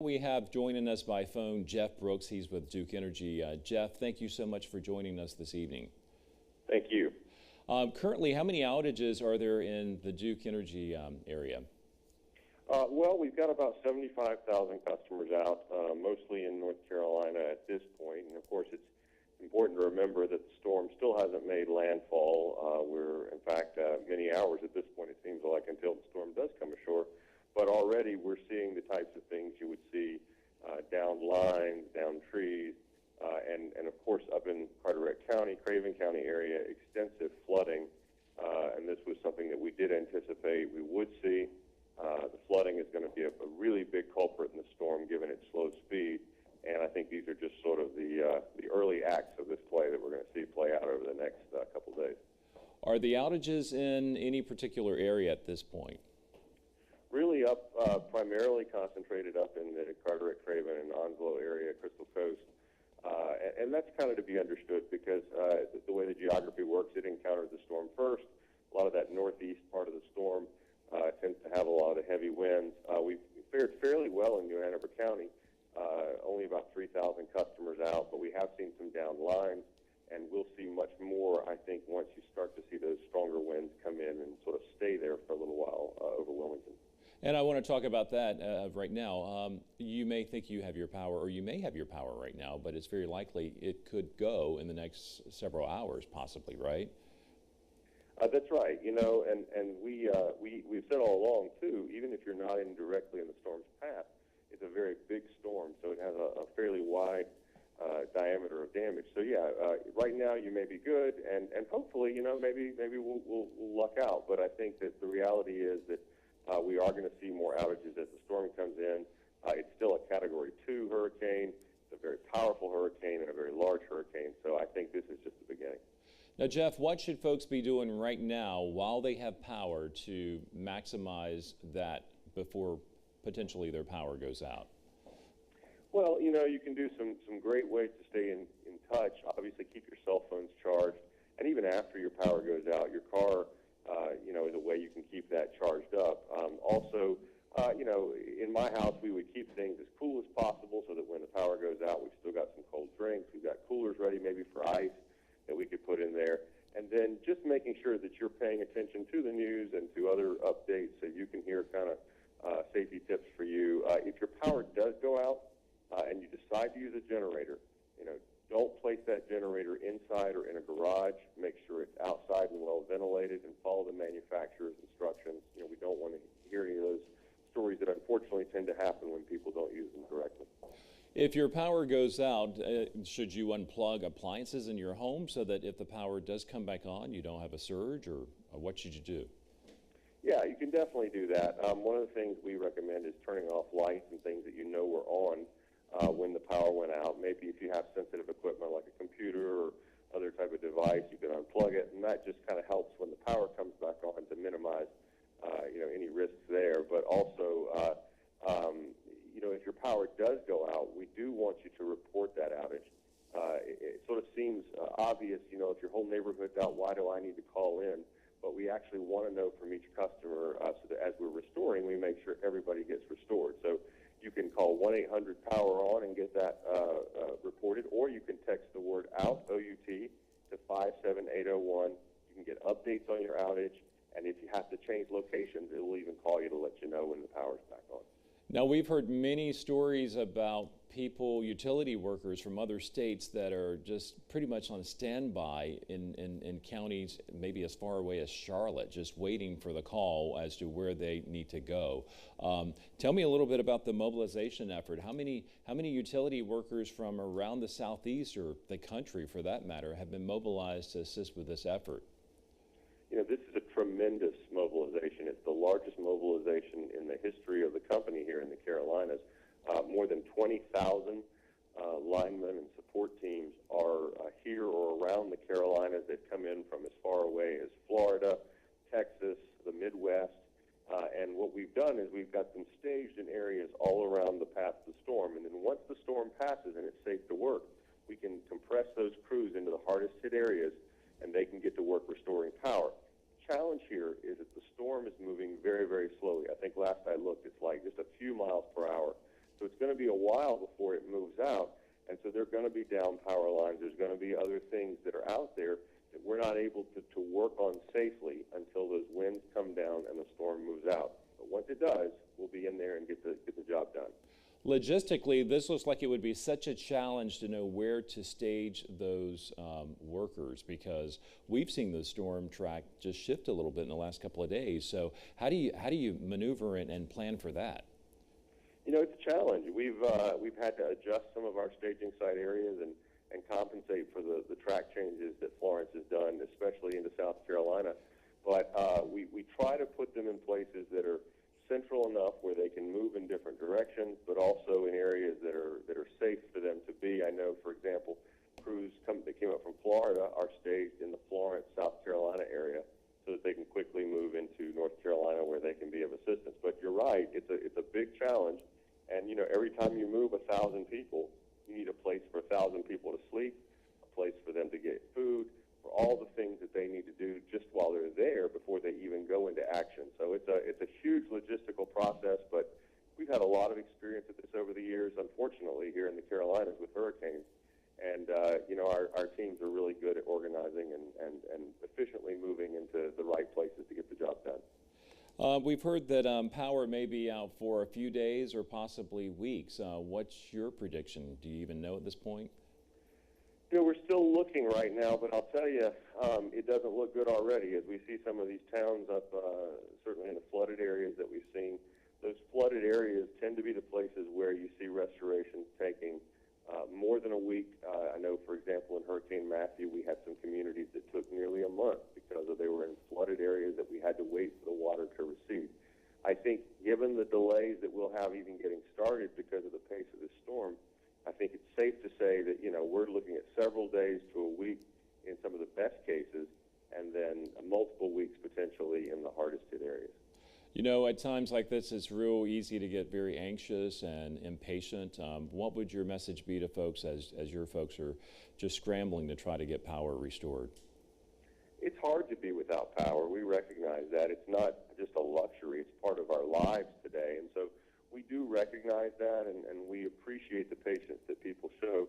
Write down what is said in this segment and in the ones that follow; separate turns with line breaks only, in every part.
We have joining us by phone Jeff Brooks. He's with Duke Energy. Jeff, thank you so much for joining us this evening.
Thank you.
Currently, how many outages are there in the Duke Energy area?
Well, we've got about 75,000 customers out, mostly in North Carolina at this point. And of course, it's important to remember that the storm still hasn't made landfall. We're, in fact, many hours at this point, it seems like, until the storm does come ashore. But already we're seeing the types of things you would see down lines, down trees, and of course up in Carteret County, Craven County area, extensive flooding. And this was something that we did anticipate we would see. The flooding is going to be a really big culprit in the storm given its slow speed. And I think these are just sort of the early acts of this play that we're going to see play out over the next couple days. Are the outages in any particular area at this point? Really up, primarily concentrated up in the Carteret, Craven, and Onslow area, Crystal Coast. And that's kind of to be understood because the way the geography works, it encounters the storm first. A lot of that northeast part of the storm tends to have a lot of the heavy winds. We've fared fairly well in new-hanover-county, only about 3,000 customers out, but we have seen some down lines, and we'll see much more, I think, once you start to see those stronger winds come in and sort of stay there for a little while over Wilmington. And I want to talk about that right now. You may think you have your power, or you may have your power right now, but it's very likely it could go in the next several hours, possibly, right? That's right. You know, and we've said all along, too, even if you're not directly in the storm's path, it's a very big storm, so it has a fairly wide diameter of damage. So, yeah, right now you may be good, and hopefully, you know, maybe we'll luck out. But I think that the reality is that we are going to see more outages as the storm comes in. It's still a Category 2 hurricane. It's a very powerful hurricane and a very large hurricane, so I think this is just the beginning. Now, Jeff, what should folks be doing right now while they have power to maximize that before potentially their power goes out? Well, you know, you can do some great ways to stay in touch. Obviously, keep your cell phones charged. And even after your power goes out, your car you know, is a way you can keep that charged up. Also, you know, in my house, we would keep things as cool as possible so that when the power goes out, we've still got some cold drinks. We've got coolers ready maybe for ice that we could put in there. And then just making sure that you're paying attention to the news and to other updates so you can hear kind of safety tips for you. If your power does go out and you decide to use a generator, you know, don't place that generator inside or in a garage. Make sure it's outside and well ventilated, and follow the manufacturer's instructions. You know, we don't want to hear any of those stories that unfortunately tend to happen when people don't use them correctly. If your power goes out, should you unplug appliances in your home so that if the power does come back on, you don't have a surge, or what should you do? Yeah, you can definitely do that. One of the things we recommend is turning off lights and things that you know were on when the power went out. Maybe if you have sensitive equipment like a computer or other type of device, you can unplug it, and that just kind of helps when the power comes back on to minimize you know, any risks there. But also, you know, if your power does go out, we do want you to report that outage. It sort of seems obvious, you know, if your whole neighborhood's out, why do I need to call in? But we actually want to know from each customer so that as we're restoring, we make sure everybody gets restored. So you can call 1-800-POWER-ON and get that reported, or you can text the word OUT, O-U-T, to 57801. You can get updates on your outage, and if you have to change locations, it will even call you to let you know when the power's back on. Now, we've heard many stories about people, utility workers from other states that are just pretty much on standby in counties maybe as far away as Charlotte, just waiting for the call as to where they need to go. Tell me a little bit about the mobilization effort. How many utility workers from around the southeast, or the country for that matter, have been mobilized to assist with this effort? You know, this is a tremendous mobilization. It's the largest mobilization in the history of the company here in the Carolinas. More than 20,000 linemen and support teams are here or around the Carolinas. They've come in from as far away as Florida, Texas, the Midwest. And what we've done is we've got them staged in areas all around the path of the storm. And then once the storm passes and it's safe to work, we can compress those crews into the hardest hit areas, and they can get to work restoring power. The challenge here is that the storm is moving very, very slowly. I think last I looked, it's like just a few miles per hour. So it's going to be a while before it moves out. And so there are going to be down power lines. There's going to be other things that are out there that we're not able to work on safely until those winds come down and the storm moves out. But once it does, we'll be in there and get the job done.
Logistically, this looks like it would be such a challenge to know where to stage those workers, because we've seen the storm track just shift a little bit in the last couple of days. So how do you maneuver and plan for that?
You know, it's a challenge. We've had to adjust some of our staging site areas and compensate for the track changes that Florence has done, especially into South Carolina. But we try to put them in places that are central enough where they can move in different directions, but also in areas that are safe for them to be. I know, for example, crews that came up from Florida are staged in the Florence, South Carolina area so that they can quickly move into North Carolina where they can be of assistance. But you're right, it's a big challenge. And, you know, every time you move 1,000 people, you need a place for 1,000 people to sleep, a place for them to get food, for all the things that they need to do just while they're there before they even go into action. So it's a huge logistical process, but we've had a lot of experience at this over the years, unfortunately, here in the Carolinas with hurricanes. And, you know, our teams are really good at organizing and efficiently moving into the right places to get the job done.
We've heard that power may be out for a few days or possibly weeks. What's your prediction? Do you even know at this point?
You know, we're still looking right now, but I'll tell you, it doesn't look good already as we see some of these towns up, certainly in the flooded areas that we've seen. Those flooded areas tend to be the places where you see restorations taking more than a week. I know, for example, in Hurricane Matthew, we had some communities that took nearly a month because they were in flooded areas that we had to wait for the water to recede. I think given the delays that we'll have even getting started because of the pace of this storm, I think it's safe to say that, you know, we're looking at several days to a week in some of the best cases, and then multiple weeks potentially in the hardest hit areas.
You know, at times like this, it's real easy to get very anxious and impatient. What would your message be to folks as your folks are just scrambling to try to get power restored?
It's hard to be without power. We recognize that. It's not just a luxury. It's part of our lives today. And so we do recognize that, and we appreciate the patience that people show.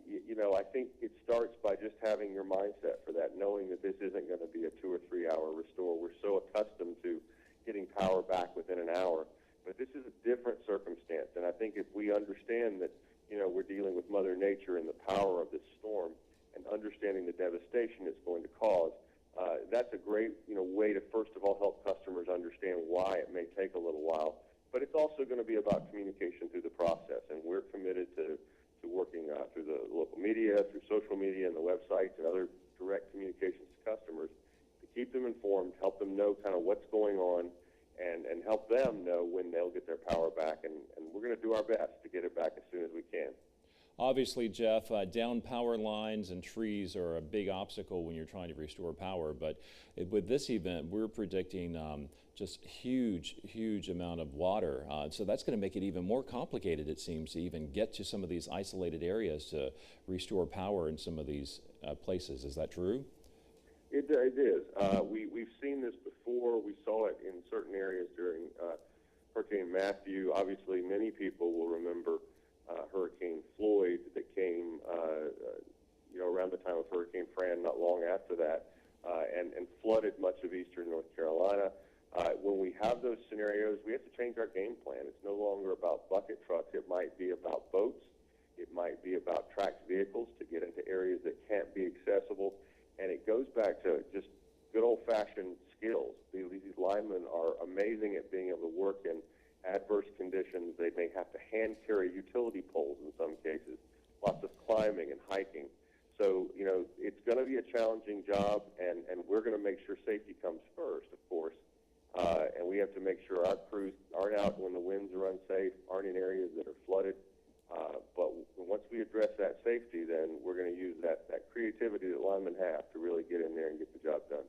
You know, I think it starts by just having your mindset for that, knowing that this isn't going to be a 2 or 3 hour restore. We're so accustomed to getting power back within an hour. But this is a different circumstance, and I think if we understand that, you know, we're dealing with Mother Nature and the power of this storm and understanding the devastation it's going to cause, that's a great, you know, way to, first of all, help customers understand why it may take a little while. But it's also going to be about communication through the process, and we're committed to working through the local media, through social media and the websites and other direct communications to customers to keep them informed, help them know kind of what's going on, and help them know when they'll get their power back. And we're going to do our best to get it back as soon as we can.
Obviously, Jeff, down power lines and trees are a big obstacle when you're trying to restore power. But with this event, we're predicting just huge amount of water. So that's going to make it even more complicated, it seems, to even get to some of these isolated areas to restore power in some of these places. Is that true?
It is. We've seen this before. We saw it in certain areas during Hurricane Matthew. Obviously, many people will remember Hurricane Floyd that came, you know, around the time of Hurricane Fran, not long after that, and flooded much of eastern North Carolina. When we have those scenarios, we have to change our game plan. It's no longer about bucket trucks. It might be about boats. It might be about tracked vehicles to get into areas that can't be accessible. And it goes back to just good old-fashioned skills. These linemen are amazing at being able to work in adverse conditions. They may have to hand carry utility poles in some cases, lots of climbing and hiking. So, you know, it's going to be a challenging job, and we're going to make sure safety comes first, of course. And we have to make sure our crews aren't out when the winds are unsafe, aren't in areas that are flooded. But once we address that safety, then we're going to use that creativity that linemen have to really get in there and get the job done.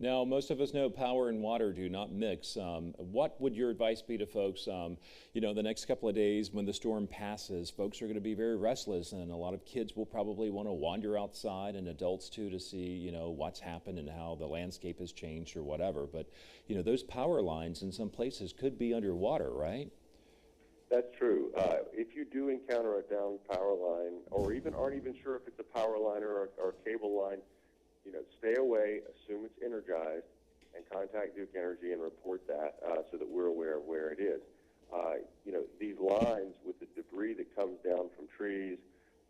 Now, most of us know power and water do not mix. What would your advice be to folks, you know, the next couple of days when the storm passes? Folks are going to be very restless, and a lot of kids will probably want to wander outside, and adults too, to see, you know, what's happened and how the landscape has changed or whatever. But, you know, those power lines in some places could be underwater, right?
That's true. If you do encounter a down power line, or even aren't even sure if it's a power line or a cable line, stay away, assume it's energized, and contact Duke Energy and report that so that we're aware of where it is. These lines, with the debris that comes down from trees,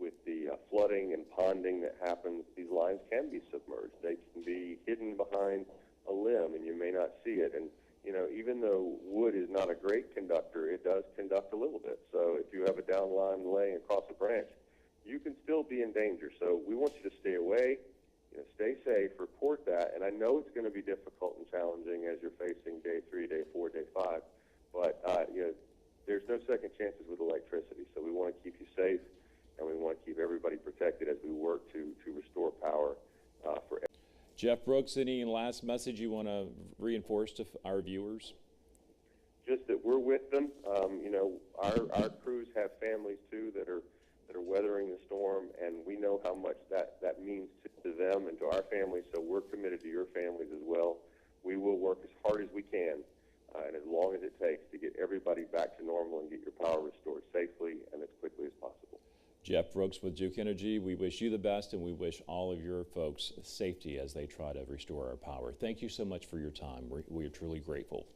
with the flooding and ponding that happens, these lines can be submerged. They can be hidden behind a limb, and you may not see it. And even though wood is not a great conductor, it does conduct a little bit. So if you have a down line laying across a branch, you can still be in danger. So we want you to stay away, stay safe, report that. And I know it's going to be difficult and challenging as you're facing day 3, day 4, day 5, but there's no second chances with electricity. So we want to keep you safe, and we want to keep everybody protected as we work to restore power for everyone.
Jeff Brooks, any last message you want to reinforce to our viewers?
Just that we're with them. Our crews have families too that are weathering the storm, and we know how much that means to them and to our families. So we're committed to your families as well. We will work as hard as we can and as long as it takes to get everybody back to normal and get your power restored safely and as quickly as possible.
Jeff Brooks with Duke Energy, we wish you the best, and we wish all of your folks safety as they try to restore our power. Thank you so much for your time. We are truly grateful.